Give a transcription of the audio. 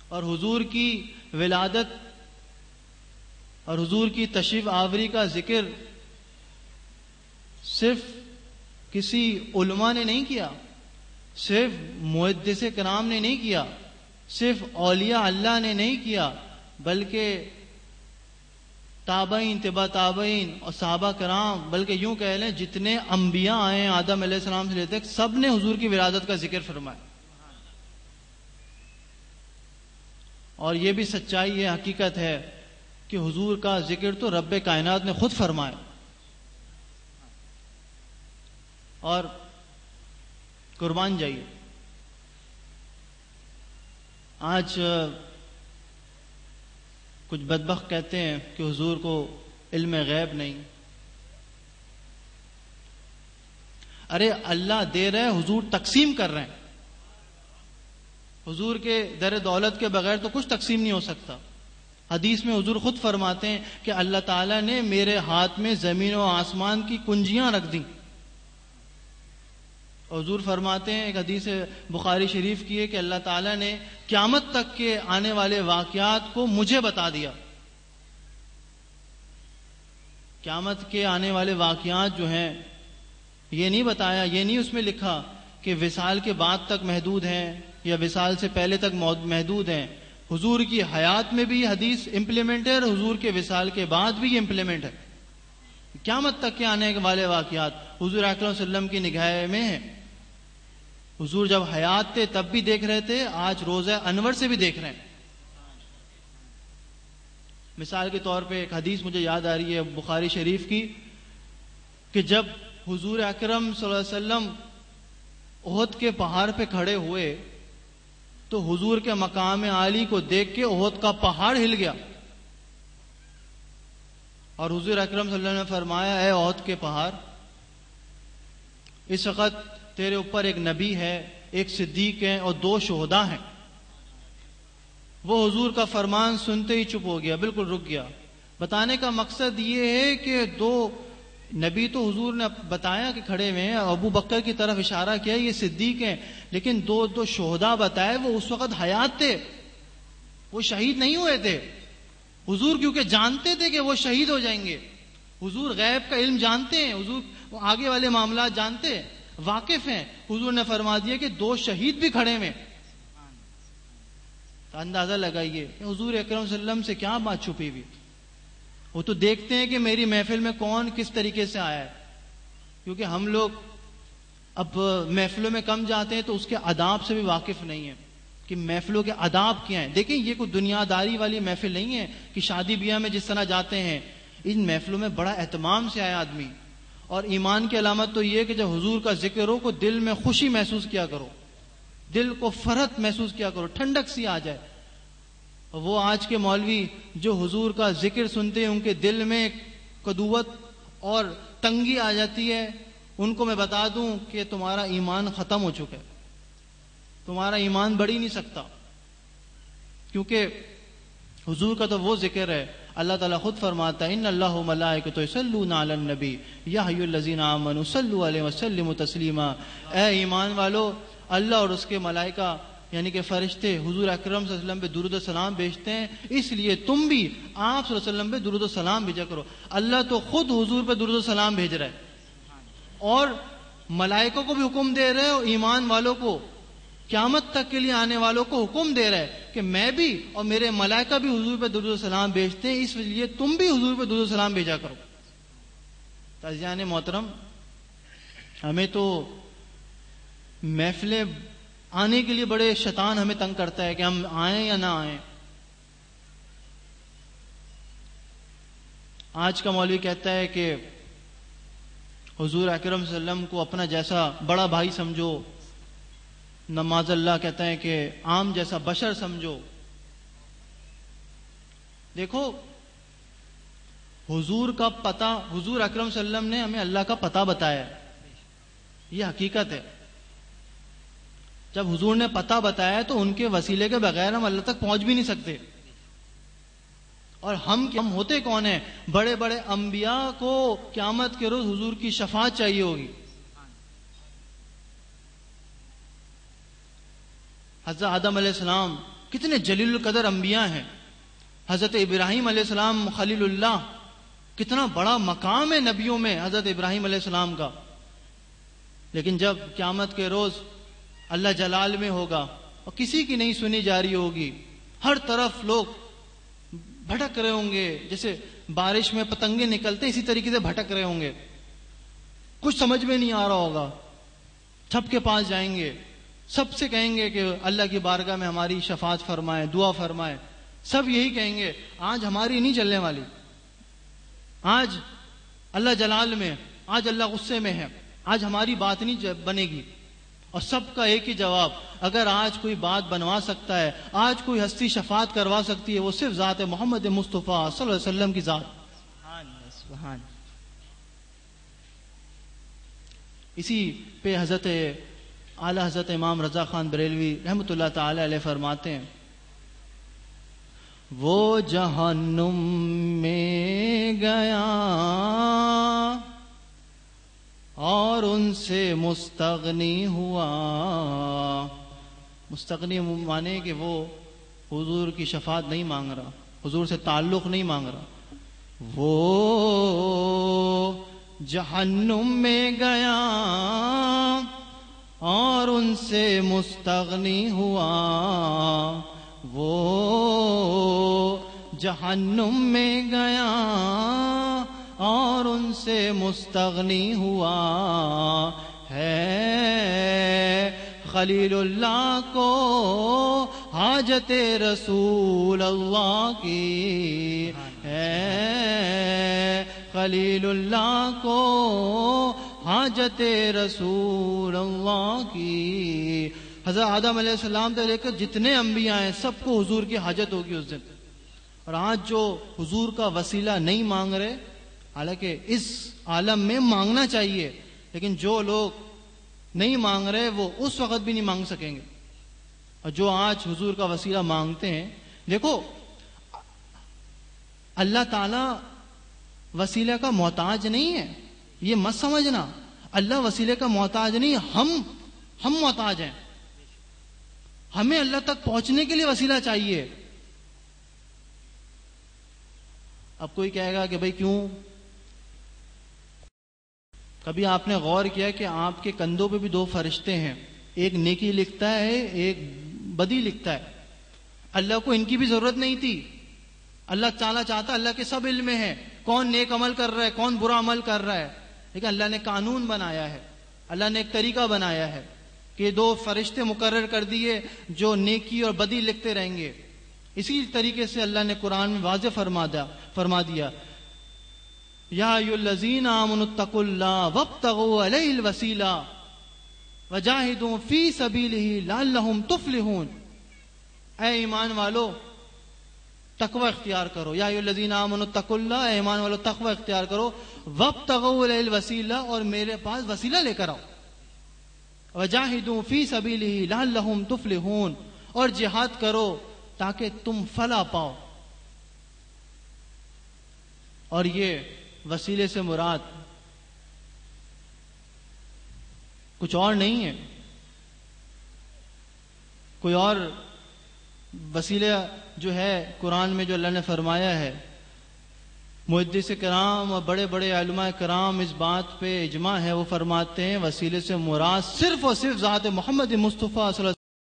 اور حضور کی ولادت اور حضور کی تشریف آوری کا ذکر صرف کسی علماء نے نہیں کیا، صرف محدث کرام نے نہیں کیا، صرف اولیاء اللہ نے نہیں کیا، بلکہ تابعین، تبع تابعین اور صحابہ کرام، بلکہ یوں کہہ لیں جتنے انبیاء آئے ہیں آدم علیہ السلام سے لے تک، سب نے حضور کی ولادت کا ذکر فرمایا. اور یہ بھی سچائی ہے، حقیقت ہے کہ حضور کا ذکر تو رب کائنات نے خود فرمایا. اور قربان جائیے، آج کچھ بدبخت کہتے ہیں کہ حضور کو علم غیب نہیں. ارے اللہ دے رہے، حضور تقسیم کر رہے ہیں. حضور کے در دولت کے بغیر تو کچھ تقسیم نہیں ہو سکتا. حدیث میں حضور خود فرماتے ہیں کہ اللہ تعالیٰ نے میرے ہاتھ میں زمین و آسمان کی کنجیاں رکھ دیں. حضور فرماتے ہیں، ایک حدیث بخاری شریف کی ہے، کہ اللہ تعالیٰ نے قیامت تک کے آنے والے واقعات کو مجھے بتا دیا. قیامت کے آنے والے واقعات جو ہیں یہ نہیں بتایا، یہ نہیں اس میں لکھا کہ وصال کے بعد تک محدود ہیں یا وصال سے پہلے تک محدود ہیں. حضور کی حیات میں بھی یہ حدیث امپلیمنٹ ہے اور حضور کے وصال کے بعد بھی یہ امپلیمنٹ ہے. قیامت تک کے آنے والے واقعات حضور اکرم صلی اللہ علیہ وسلم کی نگاہ میں ہیں. حضور جب حیات تھے تب بھی دیکھ رہے تھے، آج روزہ انور سے بھی دیکھ رہے ہیں. مثال کے طور پہ ایک حدیث مجھے یاد آ رہی ہے بخاری شریف کی، کہ جب حضور اکرم صلی اللہ علیہ وسلم احد کے پہاڑ پہ کھڑے ہوئے تو حضور کے مقام عالی کو دیکھ کے احد کا پہاڑ ہل گیا. اور حضور اکرم صلی اللہ علیہ وسلم نے فرمایا، اے احد کے پہاڑ، اس وقت تیرے اوپر ایک نبی ہے، ایک صدیق ہے اور 2 شہداء ہیں. وہ حضور کا فرمان سنتے ہی چپ ہو گیا، بالکل رک گیا. بتانے کا مقصد یہ ہے کہ 2 نبی تو حضور نے بتایا کہ کھڑے ہوئے ہیں، ابو بکر کی طرف اشارہ کیا یہ صدیق ہیں، لیکن 2 شہداء بتائے، وہ اس وقت حیات تھے، وہ شہید نہیں ہوئے تھے. حضور کیونکہ جانتے تھے کہ وہ شہید ہو جائیں گے. حضور غیب کا علم جانتے ہیں، حضور آگے والے معاملات جانتے ہیں، واقف ہیں. حضور نے فرما دیا کہ 2 شہید بھی کھڑے ہیں. تو اندازہ لگائیے کہ حضور اکرم صلی اللہ علیہ وسلم سے کیا بات چھپی ہوئی. وہ تو دیکھتے ہیں کہ میری محفل میں کون کس طریقے سے آیا ہے. کیونکہ ہم لوگ اب محفلوں میں کم جاتے ہیں تو اس کے آداب سے بھی واقف نہیں ہیں کہ محفلوں کے آداب کیا ہیں. دیکھیں یہ کوئی دنیا داری والی محفل نہیں ہے کہ شادی بیاہ میں جس طرح جاتے ہیں. ان محفلوں میں بڑا اہتمام سے آیا آدمی. اور ایمان کی علامت تو یہ ہے کہ جب حضور کا ذکر ہو کو دل میں خوشی محسوس کیا کرو، دل کو فرحت محسوس کیا کرو، ٹھنڈک سی آ جائے. وہ آج کے مولوی جو حضور کا ذکر سنتے ہیں ان کے دل میں قدوت اور تنگی آ جاتی ہے، ان کو میں بتا دوں کہ تمہارا ایمان ختم ہو چکا ہے، تمہارا ایمان بڑھ ہی نہیں سکتا. کیونکہ حضور کا تو وہ ذکر ہے، اللہ تعالیٰ خود فرماتا ہے ان اللہ ملائکۃ یصلون علی النبی یا ایھا الذین آمنوا صلوا علیہ وسلموا تسلیما. اے ایمان والو، اللہ اور اس کے ملائکہ یعنی کہ فرشتے حضور اکرم صلی اللہ علیہ وسلم پہ درود و سلام بھیجتے ہیں، اس لیے تم بھی آپ صلی اللہ علیہ وسلم پہ درود و سلام بھیجا کرو. اللہ تو خود حضور پہ درود و سلام بھیج رہا ہے اور ملائکوں کو بھی حکم دے رہے اور ایمان والوں کو، قیامت تک کے لیے آنے والوں کو حکم دے رہا ہے کہ میں بھی اور میرے ملائکہ بھی حضور پہ درود و سلام بھیجتے ہیں، اس لیے تم بھی حضور پہ درود و سلام بھیجا کرو. تعزیان محترم، ہمیں تو محفلیں آنے کے لیے بڑے شیطان ہمیں تنگ کرتا ہے کہ ہم آئیں یا نہ آئیں. آج کا مولوی کہتا ہے کہ حضور اکرم صلی اللہ علیہ وسلم کو اپنا جیسا بڑا بھائی سمجھو، نماز اللہ کہتا ہے کہ عام جیسا بشر سمجھو. دیکھو حضور کا پتہ، حضور اکرم صلی اللہ علیہ وسلم نے ہمیں اللہ کا پتہ بتایا، یہ حقیقت ہے. جب حضور نے پتہ بتایا تو ان کے وسیلے کے بغیر ہم اللہ تک پہنچ بھی نہیں سکتے. اور ہم ہوتے کون ہیں؟ بڑے بڑے انبیاء کو قیامت کے روز حضور کی شفاعت چاہیے ہوگی. حضرت آدم علیہ السلام کتنے جلیل القدر انبیاء ہیں. حضرت ابراہیم علیہ السلام خلیل اللہ، کتنا بڑا مقام ہے نبیوں میں حضرت ابراہیم علیہ السلام کا. لیکن جب قیامت کے روز اللہ جلال میں ہوگا اور کسی کی نہیں سنی جا رہی ہوگی، ہر طرف لوگ بھٹک رہے ہوں گے، جیسے بارش میں پتنگے نکلتے اسی طریقے سے بھٹک رہے ہوں گے، کچھ سمجھ میں نہیں آ رہا ہوگا. سب کے پاس جائیں گے، سب سے کہیں گے کہ اللہ کی بارگاہ میں ہماری شفاعت فرمائے، دعا فرمائے. سب یہی کہیں گے آج ہماری نہیں چلنے والی، آج اللہ جلال میں، آج اللہ غصے میں ہے، آج ہماری بات نہیں بنے گی. اور سب کا ایک ہی جواب، اگر آج کوئی بات بنوا سکتا ہے، آج کوئی ہستی شفاعت کروا سکتی ہے، وہ صرف ذات محمد مصطفیٰ صلی اللہ علیہ وسلم کی ذات. سبحان. اسی پہ حضرت اعلی حضرت امام رضا خان بریلوی رحمۃ اللہ تعالی علیہ فرماتے ہیں، وہ جہنم میں گیا اور ان سے مستغنی ہوا. مستغنی مانے کہ وہ حضور کی شفاعت نہیں مانگ رہا، حضور سے تعلق نہیں مانگ رہا. وہ جہنم میں گیا اور ان سے مستغنی ہوا. وہ جہنم میں گیا اور ان سے مستغنی ہوا. ہے خلیل اللہ کو حاجت رسول اللہ کی، ہے خلیل اللہ کو حاجت رسول اللہ کی. حضرت آدم علیہ السلام سے لے کر جتنے انبیاء ہیں سب کو حضور کی حاجت ہوگی اس دن. اور آج جو حضور کا وسیلہ نہیں مانگ رہے، حالانکہ اس عالم میں مانگنا چاہیے، لیکن جو لوگ نہیں مانگ رہے وہ اس وقت بھی نہیں مانگ سکیں گے. اور جو آج حضور کا وسیلہ مانگتے ہیں، دیکھو اللہ تعالی وسیلہ کا محتاج نہیں ہے، یہ مت سمجھنا. اللہ وسیلے کا محتاج نہیں، ہم محتاج ہیں. ہمیں اللہ تک پہنچنے کے لیے وسیلہ چاہیے. اب کوئی کہے گا کہ بھئی کیوں؟ کبھی آپ نے غور کیا کہ آپ کے کندھوں پہ بھی دو فرشتے ہیں، ایک نیکی لکھتا ہے، ایک بدی لکھتا ہے. اللہ کو ان کی بھی ضرورت نہیں تھی. اللہ تعالیٰ چاہتا، اللہ کے سب علم میں ہے کون نیک عمل کر رہا ہے، کون برا عمل کر رہا ہے. لیکن اللہ نے قانون بنایا ہے، اللہ نے ایک طریقہ بنایا ہے کہ دو فرشتے مقرر کر دیے جو نیکی اور بدی لکھتے رہیں گے. اسی طریقے سے اللہ نے قرآن میں واضح فرما دیا، یا ایھا الذین آمنوا اتقوا اللہ وابتغوا الیہ الوسیلہ وجاہدوا فی سبیلہ لعلہم تفلحون. اے ایمان والو تقوی اختیار کرو. یا ایھا الذین آمنوا اتقوا اللہ، اے ایمان والو تقوی اختیار کرو. وابتغوا الیہ الوسیلہ، اور میرے پاس وسیلہ لے کر آؤ. وجاہدوا فی سبیلہ لعلہم تفلحون، اور جہاد کرو تاکہ تم فلاح پاؤ. اور یہ وسیلے سے مراد کچھ اور نہیں ہے. کوئی اور وسیلہ جو ہے قرآن میں جو اللہ نے فرمایا ہے، محدث کرام اور بڑے بڑے علماء کرام اس بات پہ اجماع ہے، وہ فرماتے ہیں وسیلے سے مراد صرف اور صرف ذات محمد مصطفیٰ صلی اللہ